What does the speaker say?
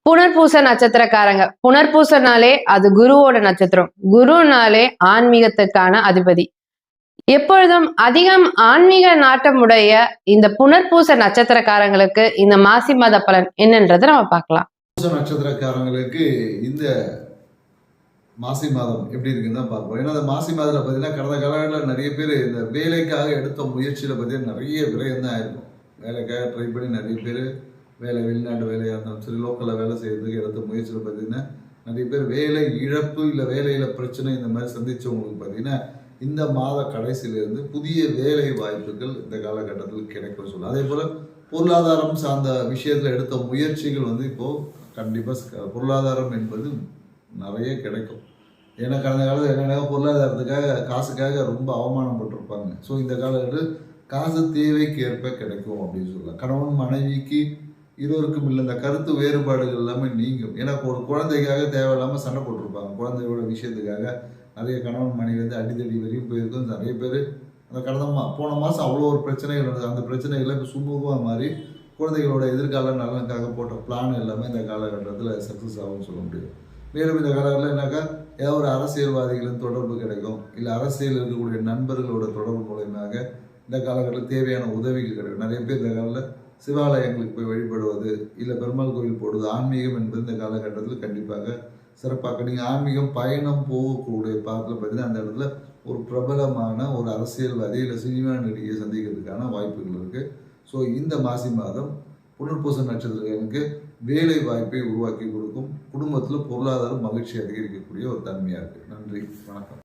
புனர்பூச நட்சத்திரக்காரங்க. புனர்பூசனாலே அது குருவோட நட்சத்திரம். குருனாலே ஆன்மீகத்துக்கான அதிபதி. எப்பொழுதும் அதிகம் ஆன்மீக நாட்டமுடைய இந்த புனர்பூச நட்சத்திரக்காரங்களுக்கு இந்த மாசி மாத பலன் என்னன்றதை நம்ம பார்க்கலாம். நட்சத்திரக்காரங்களுக்கு இந்த மாசி மாதம் எப்படி இருக்குன்னு தான் பார்ப்போம். ஏன்னா அந்த மாசி மாதத்தில் பார்த்தீங்கன்னா கடந்த காலங்களில் நிறைய பேர் இந்த வேலைக்காக எடுத்த முயற்சியில் பார்த்தீங்கன்னா நிறைய விரயம் தான் ஆயிருக்கும். வேலைக்காக ட்ரை பண்ணி நிறைய பேர் வேலை வெளிநாட்டு வேலையாக இருந்தாலும் சரி லோக்கலில் வேலை செய்யறதுக்கு எடுத்த முயற்சியில் பார்த்தீங்கன்னா நிறைய பேர் வேலை இழப்பு இல்லை வேலையில் பிரச்சனை இந்த மாதிரி சந்திச்சவங்களுக்கு பார்த்தீங்கன்னா இந்த மாத கடைசியிலிருந்து புதிய வேலை வாய்ப்புகள் இந்த காலகட்டத்தில் கிடைக்கும் சொல்லலாம். அதே போல் பொருளாதாரம் சார்ந்த விஷயத்தில் எடுத்த முயற்சிகள் இப்போது கண்டிப்பாக பொருளாதாரம் என்பது நிறைய கிடைக்கும். ஏன்னா கடந்த காலத்தில் என்னென்ன பொருளாதாரத்துக்காக காசுக்காக ரொம்ப அவமானப்பட்டிருப்பாங்க. ஸோ இந்த காலத்தில் காசு தேவைக்கு ஏற்ப கிடைக்கும் அப்படின்னு சொல்லலாம். கணவன் மனைவிக்கு இருவருக்கும் இல்லை இந்த கருத்து வேறுபாடுகள் எல்லாமே நீங்கும். ஏன்னா ஒரு குழந்தைக்காக தேவையில்லாமல் சண்டை போட்டிருப்பாங்க. குழந்தையோட விஷயத்துக்காக நிறைய கணவன் மனைவி அடித்தடி வரையும் போயிருக்கும். நிறைய பேர் அந்த போன மாதம் அவ்வளோ ஒரு பிரச்சனைகள் இருந்தது. அந்த பிரச்சனைகளை இப்போ சுமூகமாக மாறி குழந்தைகளோட எதிர்கால நலனுக்காக போட்ட பிளான் எல்லாமே இந்த காலகட்டத்தில் சக்ஸஸ் ஆகும்னு சொல்ல முடியும். மேலும் இந்த காலங்களில் என்னக்கா ஏதாவது ஒரு அரசியல்வாதிகளின் தொடர்பு கிடைக்கும், இல்லை அரசியல் இருக்கக்கூடிய நண்பர்களோட தொடர்பு மூலயமாக இந்த காலகட்டத்தில் தேவையான உதவிகள் கிடைக்கும். நிறைய பேர் இந்த காலத்தில் சிவாலயங்களுக்கு போய் வழிபடுவது, இல்லை பெருமாள் கோவில் போடுவது, ஆன்மீகம் என்பது இந்த காலகட்டத்தில் கண்டிப்பாக சிறப்பாக நீங்கள் ஆன்மீகம் பயணம் போகக்கூடிய பாத்தில் பார்த்தீங்கன்னா அந்த இடத்துல ஒரு பிரபலமான ஒரு அரசியல்வாதி இல்லை சினிமா நடிகையை சந்திக்கிறதுக்கான வாய்ப்புகள் இருக்குது. ஸோ இந்த மாசி மாதம் புனர்பூச நட்சத்திரங்களுக்கு வேலை வாய்ப்பை உருவாக்கி கொடுக்கும். குடும்பத்தில் பொருளாதார மகிழ்ச்சி அதிகரிக்கக்கூடிய ஒரு தன்மையாக இருக்குது. நன்றி, வணக்கம்.